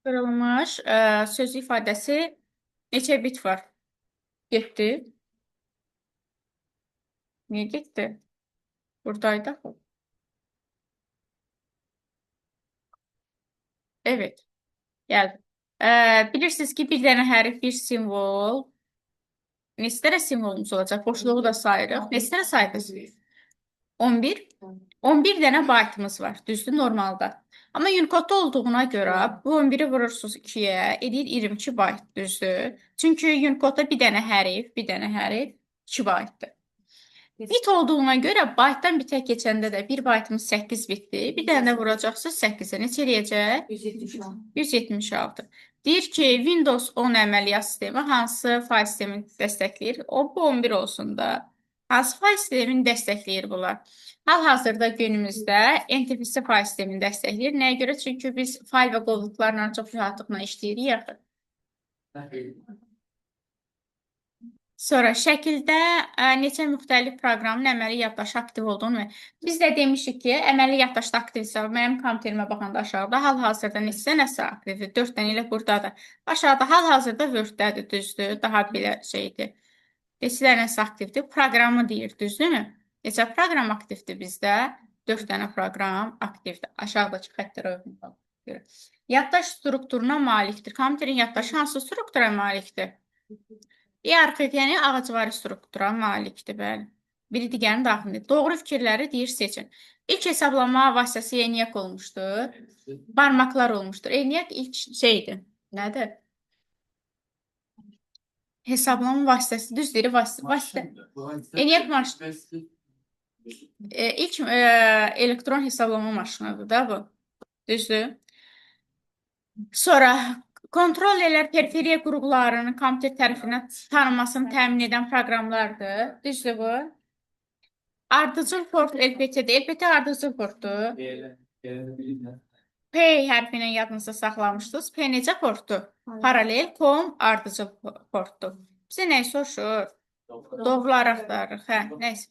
Qırılmış söz ifadəsi neçə bit var? Getdi. Niyə getdi? Buradaydı axı. Evet. Gəldi. Bilirsiniz ki, bir dənə hərf, bir simvol. Neçə dənə simvolumuz olacaq? Boşluğu da sayırıq. Neçə dənə sayırıq? 11. 11 dənə baytımız var. Düzdür, normalda. Amma Unicode olduğuna görə bu 11-i vurursunuz 2-yə, edir 22 bayt, düzdür. Çünki Unicode-da bir dənə hərf, 2 baytdır. Bit olduğuna görə baytdan bitə keçəndə də 1 baytımız 8 bitdir. Bir dənə də vuracaqsınız 8-ə. Neçə eləyəcək? 176. 176. Deyir ki, Windows 10 əməliyyat sistemi hansı fayl sistemini dəstəkləyir? O, bu 11 olsun da. Hansı fayl sistemini dəstəkləyir bunlar? Hal-hazırda günümüzdə NTFS fayl sistemini dəstəkləyir. Nəyə görə? Çünki biz fayl və qovluqlarla çox rahatlıqla işləyirik yaxı. Sonra şəkildə neçə müxtəlif proqramın əməli yaddaşı aktiv olduğunu biz də demişik ki, əməli yaddaşda aktivsə, mənim kompüterimə baxanda aşağıda hal-hazırda neçə dənəsi aktivdir? 4 dənə ilə buradadır. Aşağıda hal-hazırda Word-dədir, düzdür? Daha belə şeydir. Neçə dənəsi aktivdir? Proqramı deyir, düzdürmü? Neçə proqram aktivdir bizdə? 4 dənə proqram aktivdir. Aşağıdakı xəttlərə uyğun. Yaddaş strukturuna malikdir. Kompüterin yaddaşı hansı struktura malikdir? İarxik, yəni ağacvari struktura malikdir, bəli. Biri digərinin daxilində. Doğru fikirləri deyir, seçin. İlk hesablama vasitəsi ENIAC olmuşdur. Barmaqlar olmuşdur. ENIAC ilk şeydir. Nədir? Hesablama vasitəsi, düz deyir, vasitə. ENIAC maşını. İlk elektron hesablama maşınıdır da bu. Düzdür. Sonra kontrollerlər periferiya qurğularının kompüter tərəfindən tanınmasını təmin edən proqramlardır. Düzdür bu? Ardıcıl port LPT-dir. LPT ardıcıl portdur. P hərfi ilə yadınızda saxlamışdınız. P necə portdur? Paralel com ardıcıl portdur. Bizə nə soruşur? Doğruları axtarırıq. Hə, nəysə.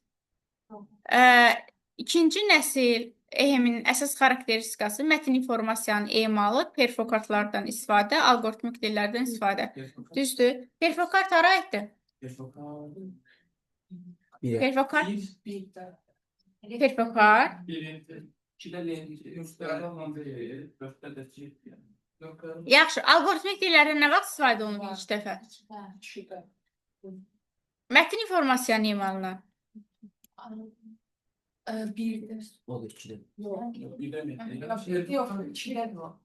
İkinci nəsil EHM-in əsas xarakteristikası mətn informasiyanın emalı, perfokartlardan istifadə, algoritmik dillərdən istifadə. Düzdür. Perfokart hara aiddir? Perfokart. Perfokart. Yaxşı, algoritmik dillərdən nə vaxt istifadə olunur ilk dəfə? Mətn informasiyanın emalına. Birdir. O da 2'dir. Yok, 2'dir o.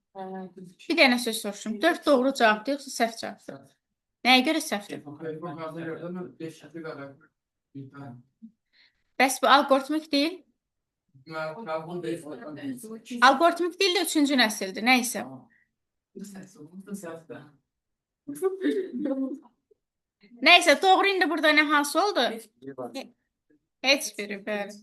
Bir dənə söz soruşum. 4 doğru cavabdır, yoxsa səhv cavabdır? Nəyə görə səhvdir? Bəs bu algoritmik deyil? Algoritmik deyil də 3-cü nəsildir, nəysə. Nəysə, doğru indi burada nə hansı oldu? Heç biri, bəli.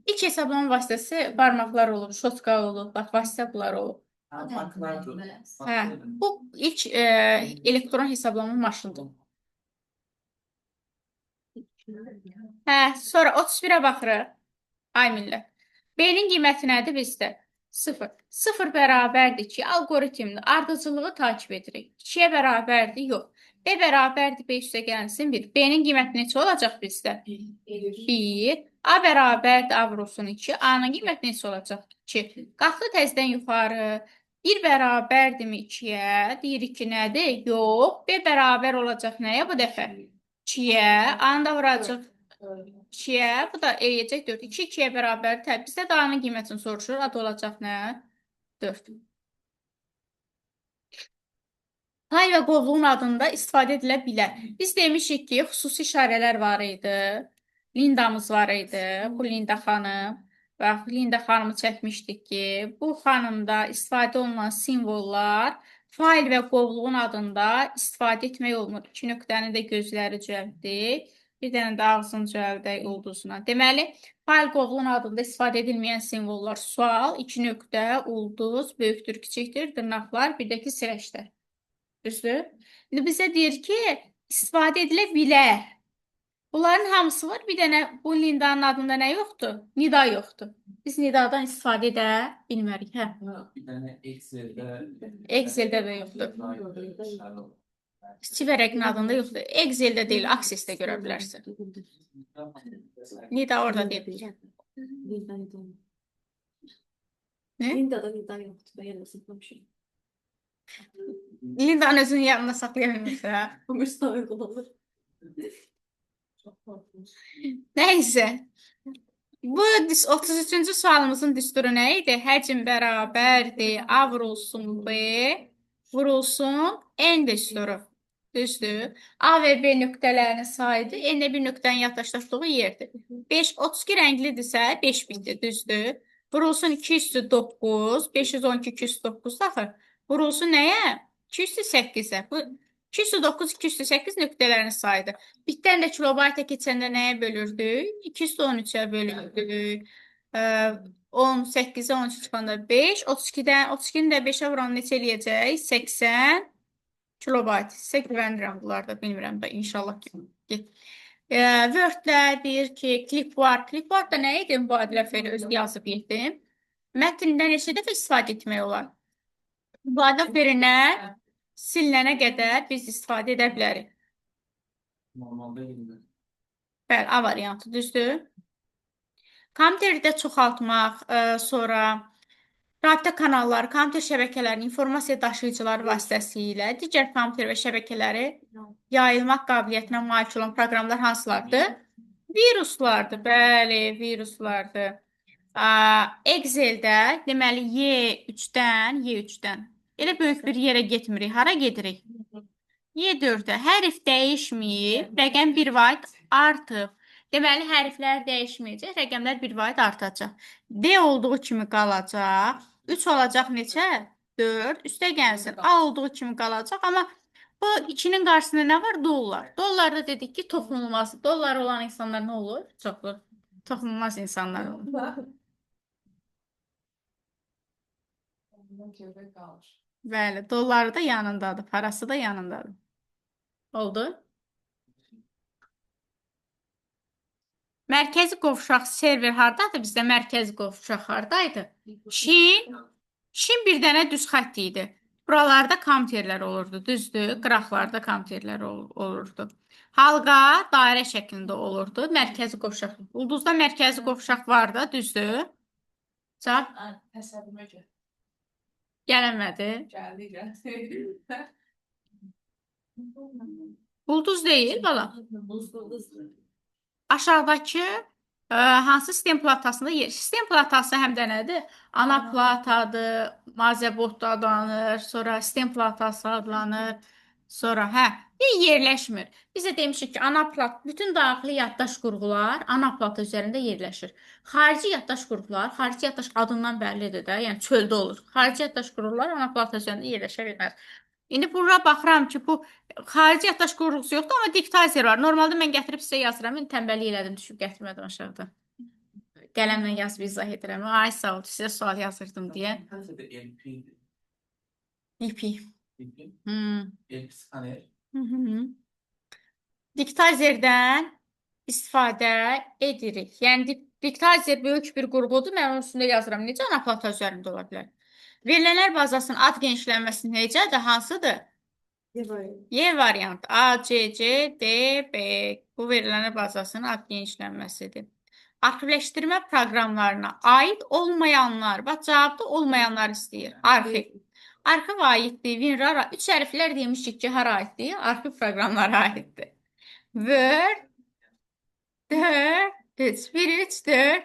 İlk hesablama vasitəsi barmaqlar olub, şotka olub, bax, vasitə bunlar olub. Hə, bu ilk elektron hesablama maşınıdır. Hə, sonra 31-ə baxırıq. Ay millət. B-nin qiyməti nədir bizdə? 0. 0 bərabərdir ki, algoritmdə ardıcılığı takip edirik. 2-yə bərabərdir, yox. B bərabərdir, B üstə gəlsin 1. B-nin qiyməti neçə olacaq bizdə? 1. A bərabərdir, A vurulsun 2. A-nın qiyməti neçə olacaq? 2. Qalxdı təzədən yuxarı. 1 bərabərdirmi 2-yə? Deyirik ki, nədir? Yox. B bərabər olacaq nəyə bu dəfə? 2-yə. A-nı da vuracaq 2-yə. Bu da eləyəcək 4. 2 2-yə bərabərdir. Bizdə də A-nın qiymətini soruşur. Adı olacaq nə? 4. Pay və qovluğun adında istifadə edilə bilər. Biz demişik ki, xüsusi işarələr var idi. Lindamız var idi. Bu Linda xanım. Bax, Linda xanımı çəkmişdik ki, bu xanımda istifadə olunan simvollar fayl və qovluğun adında istifadə etmək olmur. 2 nöqtəni də gözləri cəlbdir. Bir dənə də ağzını cəlbdək ulduzuna. Deməli, fayl qovluğun adında istifadə edilməyən simvollar sual, 2 nöqtə, ulduz, böyükdür, kiçikdir, dırnaqlar, bir də ki, sirəşlər. Düzdür? İndi bizə deyir ki, istifadə edilə bilər. Bunların hamısı var. Bir dənə bu Lindanın adında nə yoxdur? Nida yoxdur. Biz Nidadan istifadə edə bilmərik. Hə. Bir tane Excel'de Excel'də də yoxdur. İşçi vərəqinin adında yoxdur. Excel'də deyil, Access'də görə bilərsən. Nida orada deyil. Ne? Linda'da Linda yoktu. Ben yanına saklamışım. Lindanın özünün yanında saxlayabilmirsə. Bu müstahak olanlar. Nəysə. Bu 33-cü sualımızın düsturu nə idi? Həcm bərabərdir A vurulsun B vurulsun N düsturu. Düzdür. A və B nöqtələrinin sayıdır. N-də bir nöqtənin yaxınlaşdığı yerdir. 5, 32 rənglidirsə 5 bitdir. Düzdür. Vurulsun 2 üstü 9. 512 2 üstü 9 daxil. Vurulsun nəyə? 2 üstü 8-ə. Bu 2 üstü 9, 2 üstü 8 nöqtələrin sayıdır. Bitdən də kilobayta keçəndə nəyə bölürdük? 2 üstü 13-ə bölürdük. 18-ə 13 çıxanda 5. 32-ni də 5-ə vuran neçə eləyəcək? 80 kilobayt. Sizə güvənirəm bunlarda, bilmirəm də inşallah ki. Word-lə deyir ki, clipboard. Clipboard da nə idi? Mübadilə feili öz yazıb yedim. Mətndə neçə dəfə istifadə etmək olar? Mübadilə feilinə silinənə qədər biz istifadə edə bilərik. normalde 20. Bəli, A variantı düzdür. Kompüterdə çoxaltmaq, sonra rabitə kanalları, kompüter şəbəkələrinin informasiya daşıyıcıları vasitəsilə digər kompüter və şəbəkələri yayılmaq qabiliyyətinə malik olan proqramlar hansılardır? Viruslardır, bəli, viruslardır. Excel'də deməli Y3-dən elə böyük bir yerə getmirik. Hara gedirik? Y4-də hərf dəyişməyib, rəqəm 1 byte artıb. Deməli, hərflər dəyişməyəcək, rəqəmlər 1 byte artacaq. D olduğu kimi qalacaq. 3 olacaq neçə? 4. Üstə gəlsin. A olduğu kimi qalacaq. Amma bu 2-nin qarşısında nə var? Dollar. Dollarda dedik ki, toxunulmaz. Dollar olan insanlar nə olur? Çoxlu. Toxunulmaz insanlar olur. Bəli, dolları da yanındadır. Parası da yanındadır. Oldu. Mərkəzi qovşaq server hardadır? Bizdə mərkəzi qovşaq hardaydı? Çin bir dənə düz xətt idi. Buralarda kompüterlər olurdu, düzdür? Qıraqlarda kompüterlər olurdu. Halqa dairə şəklində olurdu. Mərkəzi qovşaq. Ulduzda mərkəzi qovşaq var da, düzdür? Cavab Təsəvvürə gəl. gəlmədi. Gəldi. Ulduz deyil, bala. Buzlu. Aşağıdakı hansı sistem platasında yer? Sistem platası həm də nədir? Ana platadır, mazebotda adlanır, sonra sistem platası adlanır, sonra yerləşmir. Biz də demişik ki, ana plat, bütün daxili yaddaş qurğular ana plata üzərində yerləşir. Xarici yaddaş qurğular, xarici yaddaş adından bəllidir də, yəni çöldə olur. Xarici yaddaş qurğular ana plata üzərində yerləşə bilməz. İndi bura baxıram ki, bu xarici yaddaş qurğusu yoxdur, amma diktazer var. Normalda mən gətirib sizə yazıram, indi tənbəllik elədim, düşüb gətirmədim aşağıda. Qələmlə yazıb izah edirəm. Ay sağ ol, sizə sual yazırdım deyə. Kaçta LP? İpi. LP? Hmm. LP skaner. Diktazerdən istifadə edirik. Yəni diktazer böyük bir qurğudur, mən onun üstündə yazıram. Necə ana plata üzərində ola bilər? Verilənlər bazasının ad genişlənməsi necədir? Hansıdır? Y variant A, C, C, D, B. Bu verilənlər bazasının ad genişlənməsidir. Arxivləşdirmə proqramlarına aid olmayanlar, bax cavabda olmayanlar istəyir. Arxiv. Arxiv aiddir, WinRAR. 3 hərflər demişik ki, hara aiddir? Arxiv proqramlara aiddir. Word 4, 3, 1, 3, 4.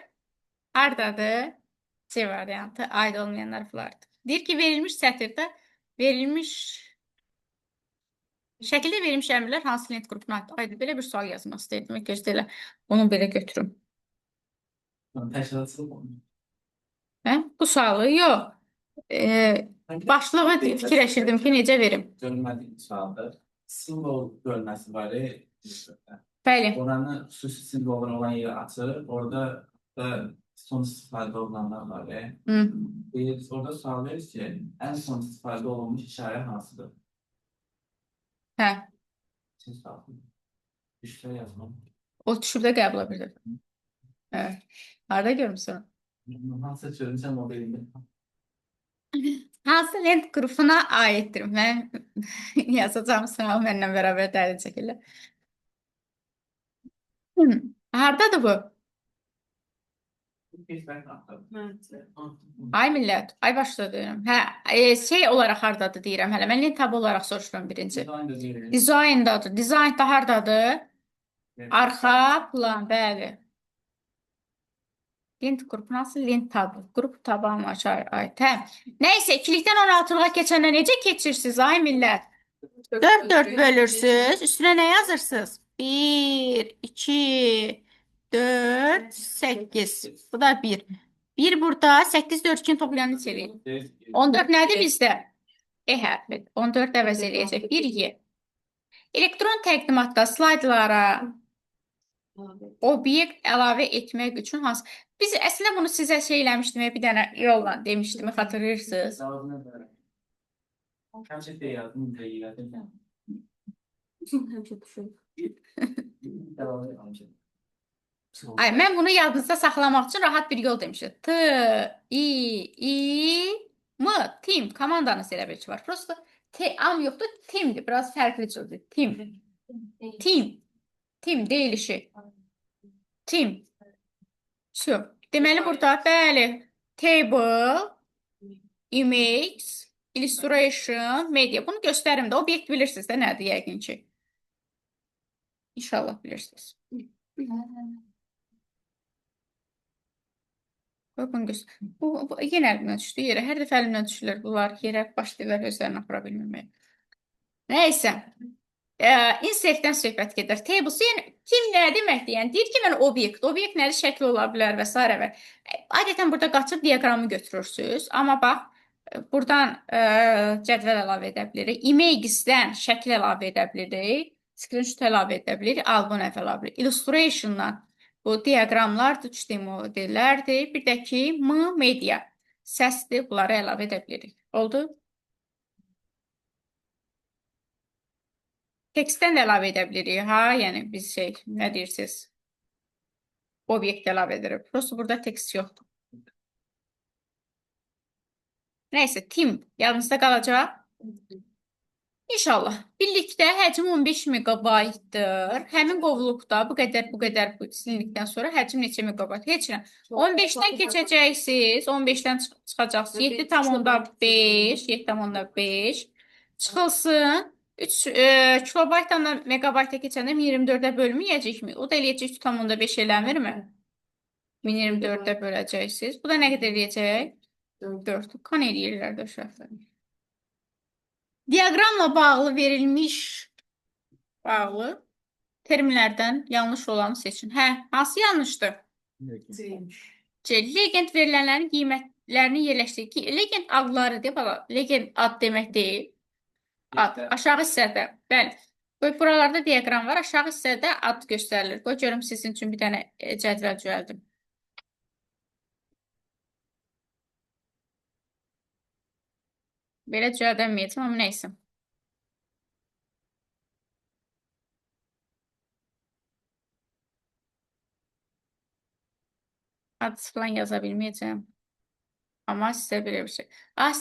Hardadır? C variantı aid olmayanlar bunlardır. Deyir ki, verilmiş sətirdə şəkildə verilmiş əmrlər hansı lent qrupuna aiddir? Belə bir sual yazmaq istəyirdim. Gözlə, onu belə götürüm. Təşkilatçılıq olmuyor. Bu sualı yox. Başlığı fikirləşirdim ki, necə verim? Görmədiyim sualdır. Simbol bölməsi var. Bəli. Oranı xüsusi simvollar olan yeri açır. Orada da son istifadə olunanlar var. Orada sual verir ki, ən son istifadə olunmuş işarə hansıdır? Hə. Siz baxın. Düşlər yazmam. O düşürdə qəbul edir. Evet. Harada görmüsən? Nasıl çözeceğim o belli. Hansı lent qrupuna aiddir? Mən yazacağım sınav mənimlə bərabər dərəcə çəkirlər. Hardadır bu? Bir ben atladım. Evet. Ay millət, ay başda deyirəm. Hə, şey olaraq hardadır deyirəm hələ. Mən lent tab olaraq soruşuram birinci. Design da değil. Dizayndadır. Dizayn da hardadır? Evet. Arxa plan, bəli. Lent qrupu nasıl? Lent tabı. Qrup tabı açar. Ay, hə. Nəysə, 2-likdən 16-lığa keçəndə necə keçirsiniz ay millət? 4 bölürsünüz. Üstünə nə yazırsınız? 1, 2, 4, 8. Bu da 1. 1 burada, 8 4 2-ni toplayanda neçə eləyir? 14 nədir bizdə? E hərfi. 14 əvəz eləyəcək. 1 Y. Elektron təqdimatda slaydlara obyekt əlavə etmək üçün hansı? Biz əslində bunu sizə şey eləmişdim, bir dənə yolla demişdim, xatırlayırsınız? Gerçekten yazdım da iyi yazdım. Ay, mən bunu yadınızda saxlamaq üçün rahat bir yol demişdim. T, I, M, Tim. Komandanız elə bir ki var. Prosto T, am yoxdur, Timdir. Biraz fərqli cüzdür. Tim. Tim. Tim deyilişi. Tim. Şu. Deməli burada, bəli, table, image, illustration, media. Bunu göstərim də. Obyekt bilirsiniz də nədir yəqin ki. İnşallah bilirsiniz. Qoy bunu göstər. Bu yenə əlimdən düşdü yerə. Hər dəfə əlimdən düşürlər bunlar yerə. Başlayırlar özlərini apara bilməməyə. Nəysə. Insertdən söhbət gedir. Tables, yəni kim nə deməkdir? Yəni deyir ki, mən obyekt nədir? Şəkli ola bilər və s. və. Adətən burada qaçıb diaqramı götürürsünüz. Amma bax, buradan cədvəl əlavə edə bilirik. Images-dən şəkil əlavə edə bilirik. Screenshot əlavə edə bilirik. Album əlavə edə bilirik. Illustration-dan bu diaqramlardır, 3D modellərdir. Bir də ki, media səsdir. Bunları əlavə edə bilirik. Oldu? Tekstdən də əlavə edə bilirik, ha? Yəni biz nə deyirsiniz? Obyekt əlavə edirik. Prosto burada tekst yoxdur. Nəysə, Tim yadınızda qalacaq. İnşallah. Birlikdə həcm 15 megabaytdır. Həmin qovluqda bu qədər silinlikdən sonra həcm neçə megabayt? Heç nə. 15-dən keçəcəksiniz. 15-dən çıxacaqsınız. 7,5, 7,5 çıxılsın. 3 kilobaytdan da megabayta keçəndə 24-ə bölməyəcəkmi? O da eləyəcək 3,5 eləmirmi? 1024-də böləcəksiniz. Bu da nə qədər eləyəcək? 4. Kan eləyirlər də uşaqlar. Diaqramla bağlı terminlərdən yanlış olanı seçin. Hə, hansı yanlışdır? C. Legend verilənlərin qiymətlərini yerləşdirir. Legend adlarıdır. Legend ad demək deyil. Ad. Aşağı hissədə. Bəli. Qoy, buralarda diaqram var. Aşağı hissədə ad göstərilir. Qoy, görüm sizin üçün bir dənə cədvəl düzəldim. Belə düzəldəməyəcəm, amma neysə. Ad falan yaza bilməyəcəm. Amma sizə belə bir şey.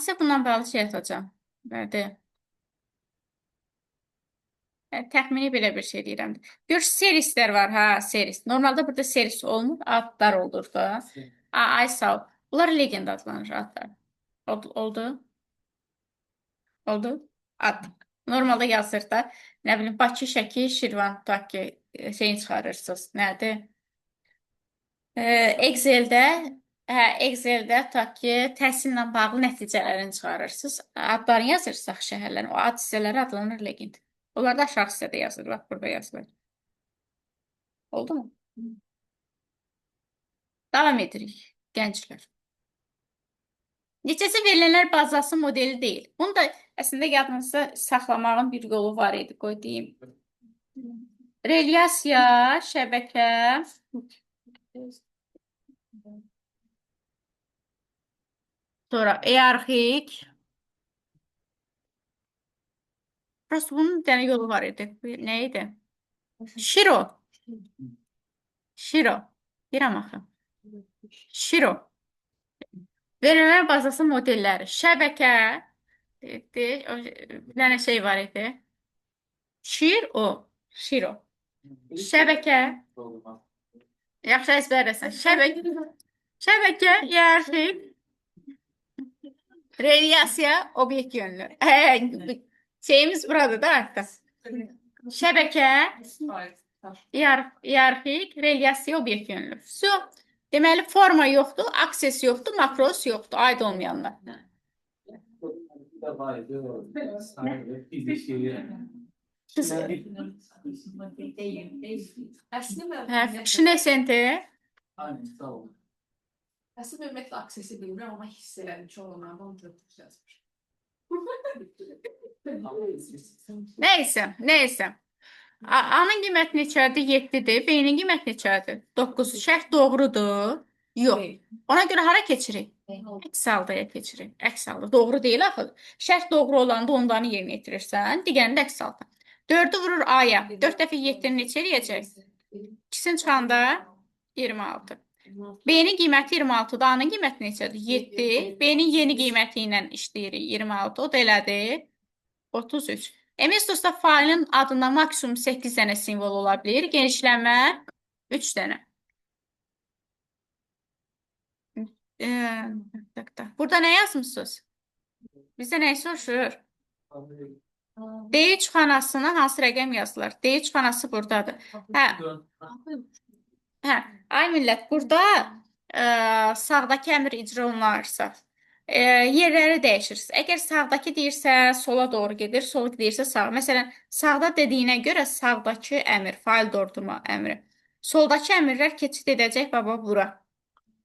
Sizə bundan bağlı şey atacağım. Bəli. Təxmini belə bir şey deyirəm. Gör, serislər var, ha, seris. Normalda burada seris olmur, adlar olur da. Ay sağ ol. Bunlar legend adlanır adlar. Oldu? Oldu? Ad. Normalda yazır da. Nə bilim, Bakı, Şəki, Şirvan, tutaq ki, şeyini çıxarırsınız. Nədir? Excel-də tutaq ki, təhsillə bağlı nəticələrini çıxarırsınız. Adlarını yazırsaq şəhərlərin, o ad hissələri adlanır legend. Onlar da aşağı hissədə yazılır, bax burada yazılır. Oldu mu? Davam edirik, gənclər. Neçəsi verilənlər bazası modeli deyil. Bunu da əslində yadınızda saxlamağın bir yolu var idi, qoy deyim. Relyasiya, şəbəkə, sonra hiyerarxik. Prosto bunun bir dənə yolu var idi. Nə idi? Şiro. Şiro. Deyirəm axı. Şiro. Verilənlər bazası modelləri. Şəbəkə. Bir dənə şey var idi. Şiro. Şəbəkə. Yaxşı əzbərləsən. Şəbəkə, hiyerarxik, radiasiya, obyekt yönlü. Şeyimiz burada da artıq. Şəbəkə, hiyerarxik, radiasiya, obyekt yönlü. Deməli, forma yoxdur, akses yoxdur, makros yoxdur. Aid olmayanlar. Bir de var ya, sadece fiziki. Fikşin esenti. Aynen, sağ olun. Əslində ümumiyyətlə aksesi bilmirəm, amma hiss elədim ki, onlardan onu götürüb yazmış. Neyse. A-nın qiyməti neçədir? 7-dir. B-nin qiyməti neçədir? 9. Şərt doğrudur. Yox. Ona görə hara keçirik? Əks haldaya keçirik. Əks halda. Doğru deyil axı. Şərt doğru olanda ondanı yerinə yetirirsən. Digərini də əks halda. 4-ü vurur A-ya. 4 dəfə 7-ni neçə eləyəcək? 2-sini çıxanda 26. B-nin qiyməti 26-dır. A-nın qiyməti neçədir? 7. B-nin yeni qiyməti ilə işləyirik. 26. O da elədir. 33. MS-DOS-da failin adında maksimum 8 dənə simvol ola bilir. Genişlənmə 3 dənə. Burada nə yazmışsınız? Bizdə nəyi soruşur? D3 xanasına hansı rəqəm yazılır? D3 xanası buradadır. Ay millət, burada sağdakı əmr icra olunarsa, yerləri dəyişirsiniz. Əgər sağdakı deyirsə, sola doğru gedir, sol deyirsə sağ. Məsələn, sağda dediyinə görə sağdakı əmr, fail dordurma əmri. Soldakı əmrlər keçid edəcək baba bura.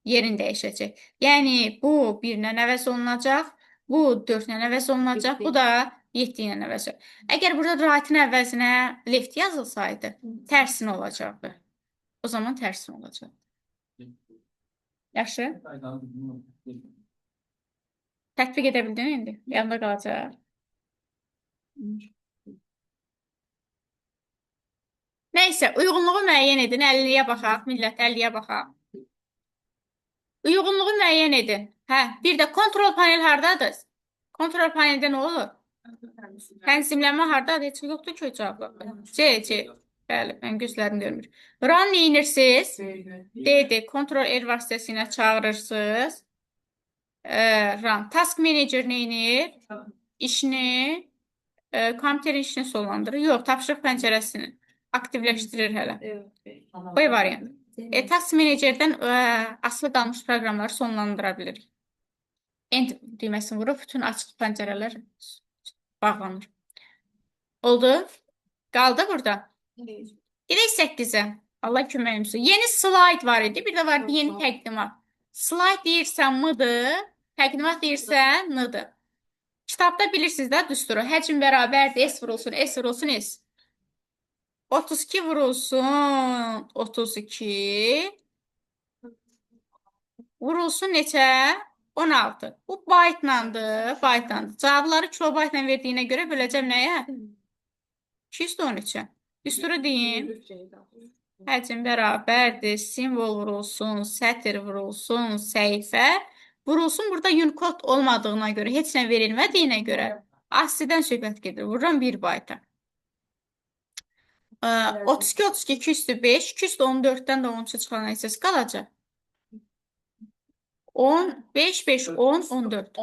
Yerin dəyişəcək. Yəni, bu 1 ilə əvəz olunacaq, bu 4 ilə əvəz olunacaq, bu da 7 ilə əvəz olunacaq. Əgər burada right-in əvəzinə left yazılsaydı, tərsin olacaqdı. O zaman tərsin olacaq. Yaxşı? Tətbiq edə bildin indi? Yanında qalacaq. Nəysə, uyğunluğu müəyyən edin. 50-yə baxaq, millət, 50-yə baxaq. Uyğunluğu müəyyən edin. Bir də kontrol panel hardadır? Kontrol paneldə nə olur? Tənzimləmə hardadır? Heç yoxdur ki, cavablar. C. Bəli, mən gözlərim görmür. Run neyinirsiniz? D. Kontrol L vasitəsilə çağırırsınız. Run. Task Manager neyinir? İşini, kompüterin işini sonlandırır. Yox, tapşırıq pəncərəsini aktivləşdirir hələ. Bu variant. Task Managerdən asılı qalmış proqramları sonlandıra bilirik. End düyməsini vurub, bütün açıq pəncərələr bağlanır. Oldu? Qaldı burada. Gedək 8-ə. Allah köməyimiz. Yeni slide var idi. Bir də var yeni təqdimat. Slide deyirsən M-dır, təqdimat deyirsən N-dır. Kitabda bilirsiniz də düsturu. Həcm bərabərdir. S vurulsun, S vurulsun, S. 32 vurulsun 32. Vurulsun neçə? 16. Bu byte-landır, byte-landır. Cavabları kilobaytla verdiyinə görə böləcəm nəyə? 213-ə. Düsturu deyim. Həcm bərabərdir. Simvol vurulsun, sətir vurulsun, səhifə. Vurulsun burada Unicode olmadığına görə, heç nə verilmədiyinə görə ASCII-dən söhbət gedir. Vururam 1 byte-a. 32, 32, 2 üstü 5, 2 üstü 14-dən də 13 çıxan əsas qalacaq. 10, 5, 5, 10, 14.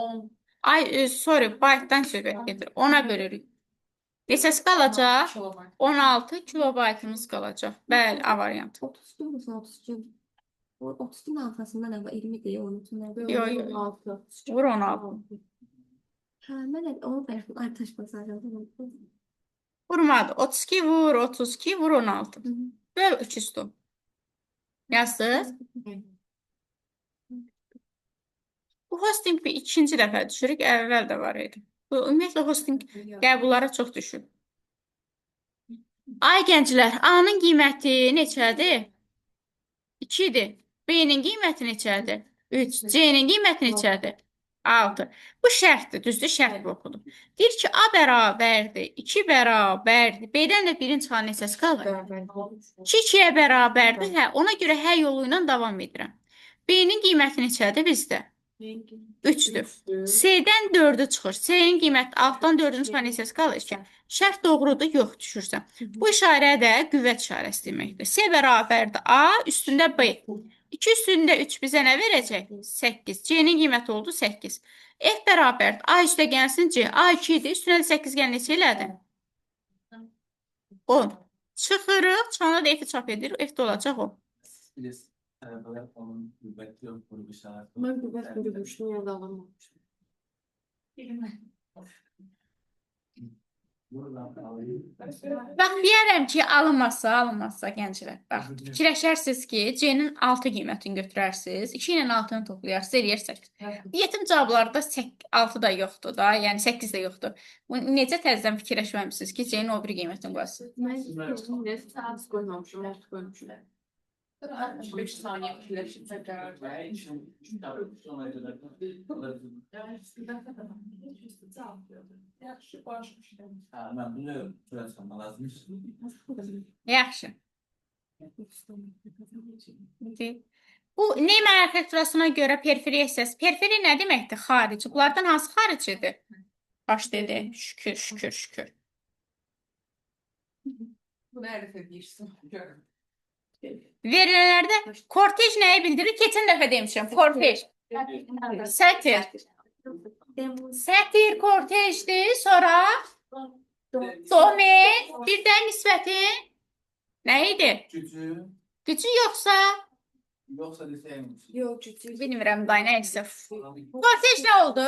Sorry, byte-dan söhbət gedir. 10-a bölürük. Neçəsi qalacaq? 16 kilobaytımız qalacaq. Bəli, A variantı. 32 musun 32? 32'nin arkasında ne var? 20 diye unutun. Yox. Vur 16. Ben de onu ben artış basacağım. Vurmadı. 32 vur, 32 vur 16. Böl 3 üstü. Yazdınız. Bu hosting bir ikinci dəfə düşürük. Əvvəl də var idi. Bu, ümumiyyətlə hosting qəbullara çox düşür. Ay gənclər, A-nın qiyməti neçədir? 2-dir. B-nin qiyməti neçədir? 3. C-nin qiyməti neçədir? 6. Bu şərtdir, düzdür? Şərt blokludur. Deyir ki, A bərabərdir, 2 bərabərdir. B-dən də 1-in çıxan neçəsi qalır? 2 2-yə bərabərdir. Hə, ona görə hə yolu ilə davam edirəm. B-nin qiyməti neçədir bizdə? 3-dür. C-dən 4-ü çıxır. C-nin qiyməti 6-dan 4-ün çıxan neçəsi qalır? 2. Şərt doğrudur, yox düşürsən. Bu işarə də qüvvət işarəsi deməkdir. C bərabərdir A, üstündə B. 2 üstündə 3 bizə nə verəcək? 8. C-nin qiyməti oldu 8. F bərabərdir. A üstə gəlsin C. A 2 idi. Üstünə də 8 gəl neçə elədi? 10. Çıxırıq. Çıxanda da F-i çap edir. F də olacaq 10. Biz böyle onun kuvveti yok grubu işareti. Ben qüvvət qurmuşdum, ya da alamamışdım. Buradan alayım. Bax, deyərəm ki, alınmazsa gənclər. Bax, fikirləşərsiniz ki, C-nin 6 qiymətini götürərsiniz, 2 ilə 6-nı toplayarsınız, eləyərsiniz. Yetim cavablarda 6 da yoxdur da, yəni 8 də yoxdur. Bu necə təzədən fikirləşməmisiniz ki, C-nin o bir qiymətini qoyasınız? Mən az qoymamışım, az qoymuşum. 5 saniye fikirleşip tekrar. Ben bunu söylesem lazım. Yaxşı. Bu Neyman arxitekturasına görə periferiya hissəsi. Periferiya nə deməkdir? Xarici. Bunlardan hansı xaricidir? Baş dedi. Şükür, şükür, şükür. Bu nerede bilirsin? Görün. Verilələrdə kortej nəyi bildirir? Keçən dəfə demişəm. Kortej. Sətir. Sətir kortejdir. Sonra domen. Bir də nisbətin nə idi? Küçüğü Gücü yoxsa? yoksa deseymiş. Yox, cücük. Bilmirəm da nəysə. Kortej nə oldu?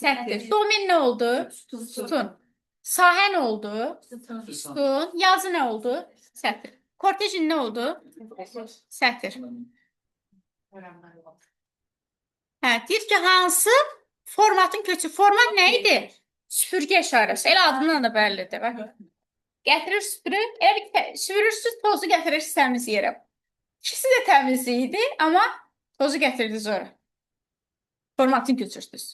Sətir. Domen nə oldu? Sütun. Sahə nə oldu? Sütun. Yazı nə oldu? Sətir. Kortejin nə oldu? Sətir. Hə, deyir ki, hansı formatın köçü? Format nə idi? Süpürgə işarəsi. Elə adından da bəllidir. Bax. Gətirir süpürür. Elə bir süpürürsüz, tozu gətirirsiniz təmiz yerə. İkisi də təmiz idi, amma tozu gətirdiniz ora. Formatını köçürsünüz.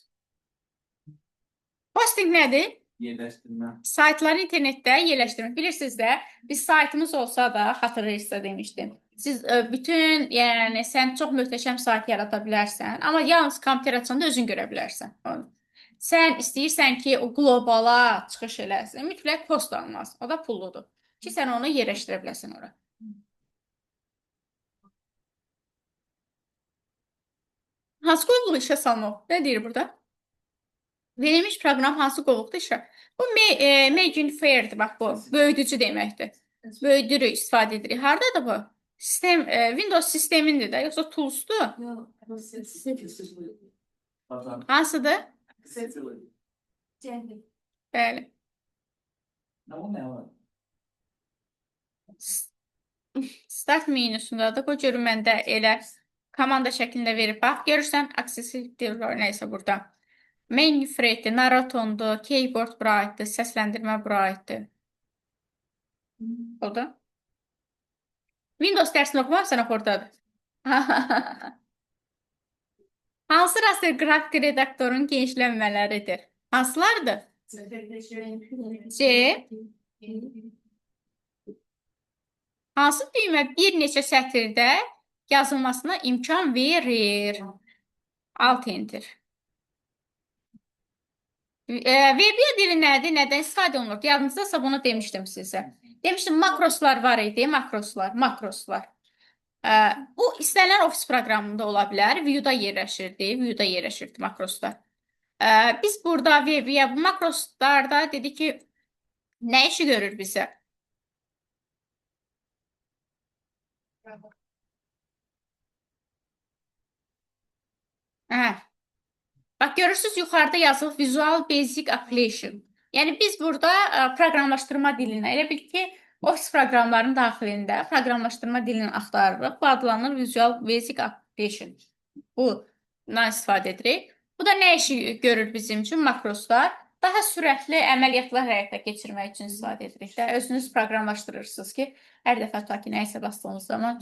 Hosting nədir? Yerleştirme. Saytları internetdə yerləşdirmək. Bilirsiniz də, biz saytımız olsa da, xatırlayırsınız demişdim. Siz bütün, yəni sən çox möhtəşəm sayt yarada bilərsən, amma yalnız kompüter açanda özün görə bilərsən onu. Sən istəyirsən ki, o qlobala çıxış eləsin, mütləq post alınmaz. O da pulludur. Ki, sən onu yerləşdirə biləsən ora. Hansı qovluq işə salmaq? Nə deyir burada? Verilmiş proqram hansı qovluqda işə? Bu Magnifier-dir, bax bu. Böyüdücü deməkdir. Böyüdürük, istifadə edirik. Haradadır bu? Windows sistemindir də, yoxsa Tools'dur? Bakalım. Hansıdır? Bəli. Ama ne var? Start menusundadır. Bu görün məndə elə komanda şəklində verib. Bax, görürsən, accessibility var, nəysə burada. Magnifier-dir, Naraton'dur, Keyboard bura aiddir, səsləndirmə bura aiddir. Oldu. Windows dərsini oxumamsan, oradadır. Hansı raster qrafik redaktorun genişlənmələridir? Hansılardır? C. Hansı düymə bir neçə sətirdə yazılmasına imkan verir? Alt enter. VB dili nədir? Nədən istifadə olunur? Yadınızdasa bunu demişdim sizə. Demişdim, makroslar var idi. Makroslar. Bu istənilən ofis proqramında ola bilər. View'da yerləşirdi makroslar. Biz burada VB-yə bu makroslarda dedi ki, nə işi görür bizə? Bax, görürsünüz, yuxarıda yazılıb Visual Basic Application. Yəni, biz burada proqramlaşdırma dilinə, elə bil ki, ofis proqramlarının daxilində proqramlaşdırma dilini axtarırıq. Bu adlanır Visual Basic Application. Bundan istifadə edirik. Bu da nə işi görür bizim üçün? Makroslar. Daha sürətli əməliyyatlar həyata keçirmək üçün istifadə edirik. Özünüz proqramlaşdırırsınız ki, hər dəfə ta ki, nəysə bastığınız zaman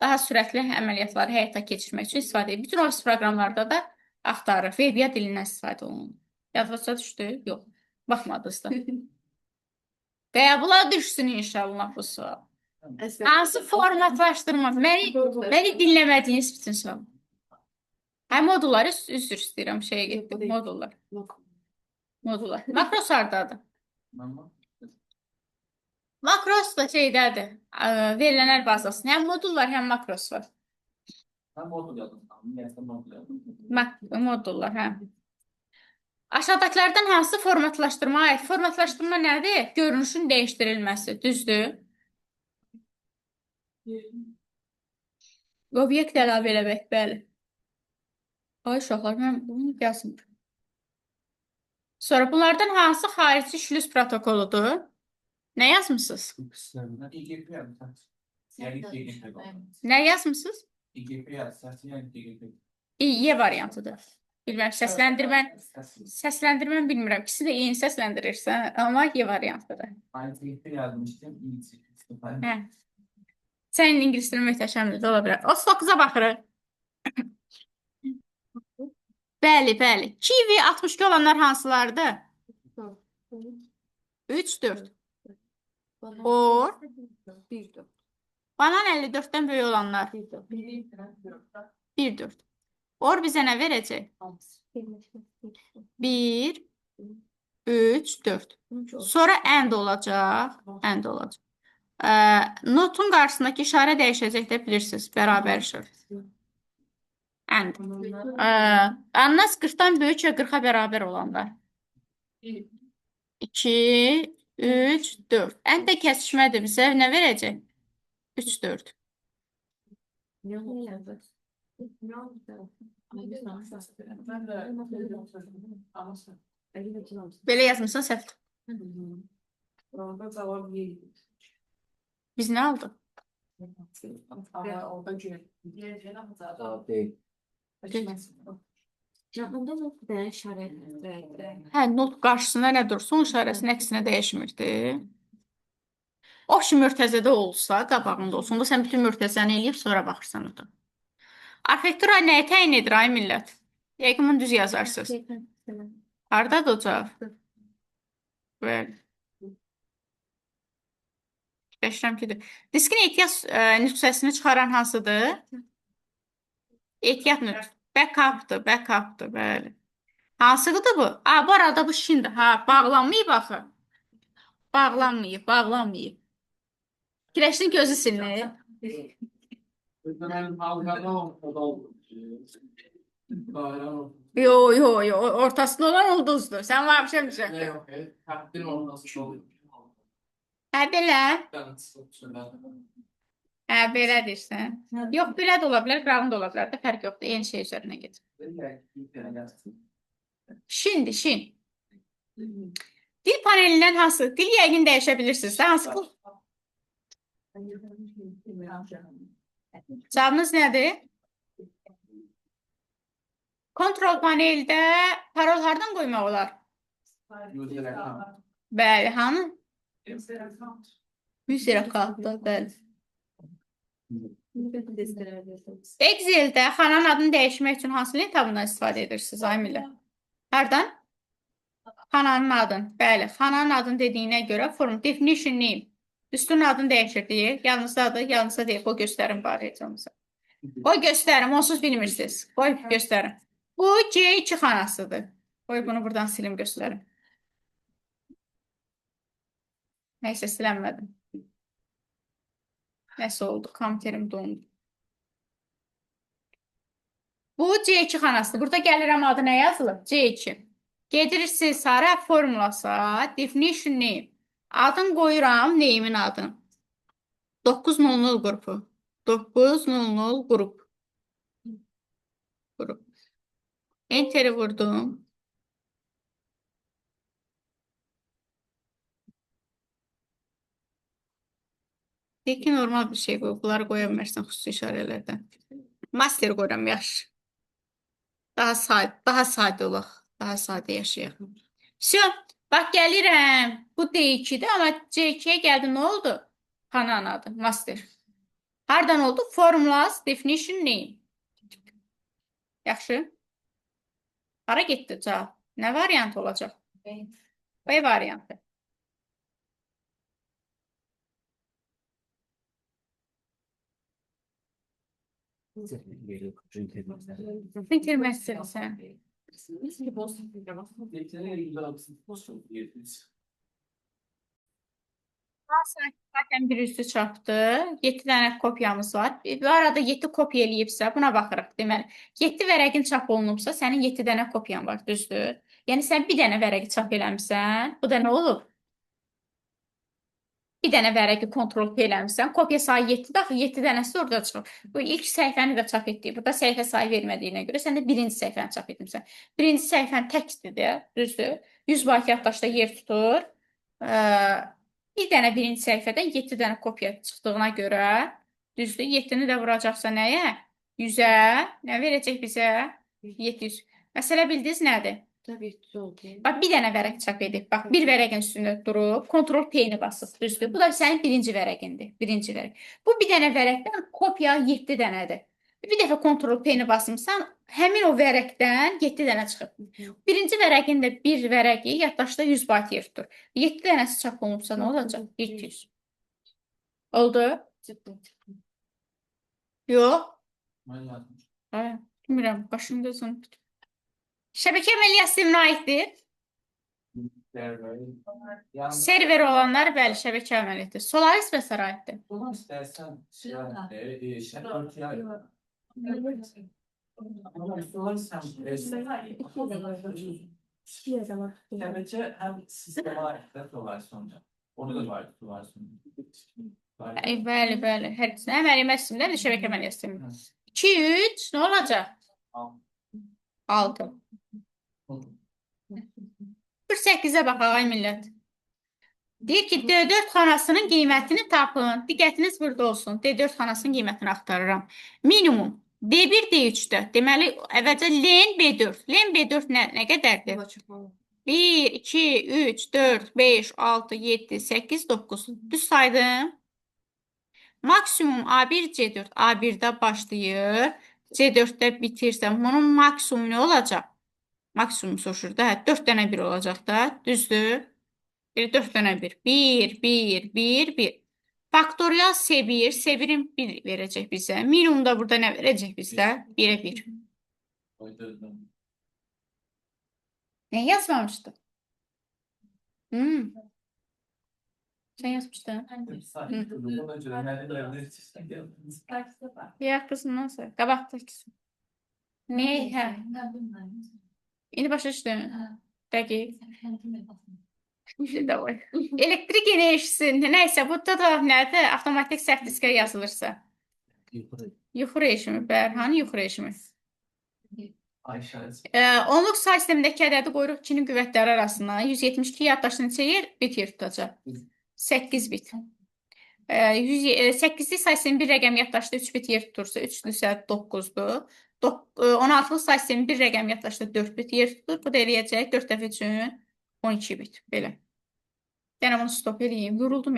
daha sürətli əməliyyatları həyata keçirmək üçün istifadə edirik. Bütün ofis proqramlarda da axtarır. Verbiya dilindən istifadə olunur. Yadınıza düşdü? Yox. Baxmadınız da. Qəbula düşsün inşallah bu sual. Hansı formatlaşdırma? Məni dinləmədiyiniz bütün sual. Hə, modulları üzr istəyirəm, şeyə getdim. Modullar. Modullar. Makros hardadır? Makros da şeydədir. Verilənlər bazasında. Həm modullar, həm makros var. Ben modul yazdım. Niyeyse modul yazdım. Modullar, hə. Aşağıdakilərdən hansı formatlaşdırma aid? Formatlaşdırma nədir? Görünüşün dəyişdirilməsi, düzdür? Obyekt əlavə eləmək, bəli. Ay uşaqlar, mən bunu yazmıram. Sonra bunlardan hansı xarici şlüz protokoludur? Nə yazmısınız? İGP yazdım. Yani İGP yazdım. Nə yazmısınız? İGP yazdım. Yani İGP. Y variantıdır. Bilməm, səsləndirmən bilmirəm. İkisi də eyni səsləndirirsən, amma Y variantıdır. Aynı İGP yazmıştım. Hə. Sənin ingilis dilin möhtəşəmdir, ola bilər. 39-a baxırıq. Bəli, bəli. Kiwi 62 olanlar hansılardır? 3, 4. Or. 1, 4. Banan 54-dən böyük olanlar. 1, 4. Or bizə nə verəcək? 1, 3, 4. Sonra and olacaq. And olacaq. Notun qarşısındakı işarə dəyişəcək də bilirsiniz. Bərabər işarə. And. Annas 40-dan böyük və 40-a bərabər olanlar. 2, 3, 4. And də kəsişmədir bizə. Nə verəcək? 3, 4. Belə yazmısan səhvdir. Orada cavab yeyir. Biz nə aldıq? Orada görür. Değil. Cavabında not da işarə. Hə, not qarşısında nə dursun, işarəsinin əksinə dəyişmirdi. O ki, mürtəzədə olsa, qabağında olsun. Onda sən bütün mürtəzəni eləyib, sonra baxırsan o da. Arxitektura nəyə təyin edir, ay millət? Yəqin bunu düz yazarsınız. Hardadır o cavab? Bəli. Fikirləşirəm ki, diskin ehtiyat nüsxəsini çıxaran hansıdır? Ehtiyat nüsxəsi. Backup'dır, bəli. Hansıdır bu? Bu arada bu şindir. Ha, bağlanmayıb axı. Bağlanmayıb. Fikirləşdin gözü silinir. Ben Alga'da oldu. Yo, ortasında olan ulduzdur. Sən vapşəmsən. Takdir olması oluyor. Hə, belə. Hə, belə deyirsən. Yox, belə də ola bilər, qırağın da ola bilər də, fərq yoxdur. Eyni şey üzərinə gedir. Şin. Dil panelindən hansı? Dil yəqin dəyişə bilirsiniz. Hansı? Cavabınız nədir? Kontrol paneldə parol hardan qoymaq olar? Bəli, hanı? User account-da, bəli. Excel'də xananın adını dəyişmək üçün hansı lin tabından istifadə edirsiniz, ay millət? Hardan? Xananın adını. Bəli, xananın adını dediyinə görə form definition name. Üstünün adını dəyişir deyir. Yalnızda deyil. Qoy göstərim bari hecanıza. Qoy göstərim, onsuz bilmirsiniz. Qoy göstərim. Bu C2 xanasıdır. Qoy bunu buradan silim göstərim. Nəysə silənmədim. Nəsə oldu? Kompüterim dondu. Bu C2 xanasıdır. Burada gəlirəm adı nə yazılır? C2. Gedirsiniz hara formulasa, definition name. Adını qoyuram, name'in adını. 900 qrupu. 900 qrup. Enter'i vurdum. Deyək ki, normal bir şey qoy. Bunları qoya bilmərsən xüsusi işarələrdən. Master qoyuram, yaxşı. Daha sadə olaq. Daha sadə yaşayaq. Всё. Bax, gəlirəm. Bu D2-dir, amma C2-yə gəldi, nə oldu? Xananın adı, master. Hardan oldu? Formulas, definition name. Yaxşı. Hara getdi cavab? Nə variant olacaq? B variantı. Bitirməzsən. Zaten bir üstü çarptı. 7 dənə kopyamız var. Bu arada 7 kopya eləyibsə buna baxırıq. Deməli, 7 vərəqin çap olunubsa sənin 7 dənə kopyan var, düzdür? Yəni sən bir dənə vərəqi çap eləmişsən. Bu da nə olub? Bir dənə vərəqi kontrol eləmişsən. Kopya sayı 7-dir. Axı 7 dənəsi orada çıxır. Bu ilk səhifəni də çap etdik. Burada səhifə sayı vermədiyinə görə sən də birinci səhifəni çap etmisən. Birinci səhifən tekstdir, düzdür? 100 bayt yaddaşda yer tutur. Bir dənə birinci səhifədən 7 dənə kopya çıxdığına görə, düzdür? 7-ni də vuracaqsa nəyə? 100-ə. Nə verəcək bizə? 700. Məsələ bildiniz nədir? Bax, bir dənə vərəq çap edib. Bax, bir vərəqin üstündə durub, kontrol P-ni basıb, düzdür? Bu da sənin birinci vərəqindir. Birinci vərəq. Bu bir dənə vərəqdən kopya 7 dənədir. Bir dəfə kontrol P-ni basımsan, həmin o vərəqdən 7 dənə çıxıb. Birinci vərəqin də bir vərəqi yaddaşda 100 bayt yer tutur. 7 dənəsi çap olunubsa nə olacaq? 700. Oldu? Yox. Bilmirəm, başımda son. Şəbəkə əməliyyat sisteminə aiddir. Server olanlar bəli, şəbəkə əməliyyatdır. Solaris və aiddir. Bunu istərsən, şəbəkəyə şəbəkə həm sistemə aiddir, Solaris sonra. Onu da var, Solaris sonra. Bəli, bəli. Hər ikisində əməliyyat sistemindədir, şəbəkə əməliyyat sistemi. 2, 3, nə olacaq? 6. 48-ə baxaq, ay millət. Deyir ki, D4 xanasının qiymətini tapın. Diqqətiniz burada olsun. D4 xanasının qiymətini axtarıram. Minimum D1, D3-dür. Deməli, əvvəlcə len B4. Len B4 nə qədərdir? 1, 2, 3, 4, 5, 6, 7, 8, 9. Düz saydım. Maksimum A1, C4. A1-də başlayır. C4-də bitirsəm, bunun maksimum nə olacaq? Maksimum soruşur da. 4 dənə 1 olacaq da. Düzdür? 4 dənə 1. 1, 1, 1, 1. Faktorial S1. S1'in 1 verəcək bizə. Minimum da burada nə verəcək bizə? 1'ə 1. Nə yazmamışdı? Sen yazmışdın. Ya kızım nasıl? Qabaqdakısı. Ne? Hə. İndi başa düşdün. Dəqiq. Elektrik enerjisi nəysə, burada da nədir? Avtomatik səhv diskə yazılırsa. Yuxu rejimi, Bərhan yuxu rejimi. Onluq say sistemindəki ədədi qoyuruq 2-nin qüvvətləri arasına. 172 yaddaşda neçə yer? Bit yer tutacaq. 8 bit. 8-li say sistemi bir rəqəm yaddaşda 3 bit yer tutursa, 3-lüsə 9-dur. 16-lı say sistemi bir rəqəm yaddaşda 4 bit yer tutur. Bu da eləyəcək 4 dəfə üçün 12 bit. Belə. Yəni bunu stop eləyeyim. Yoruldum.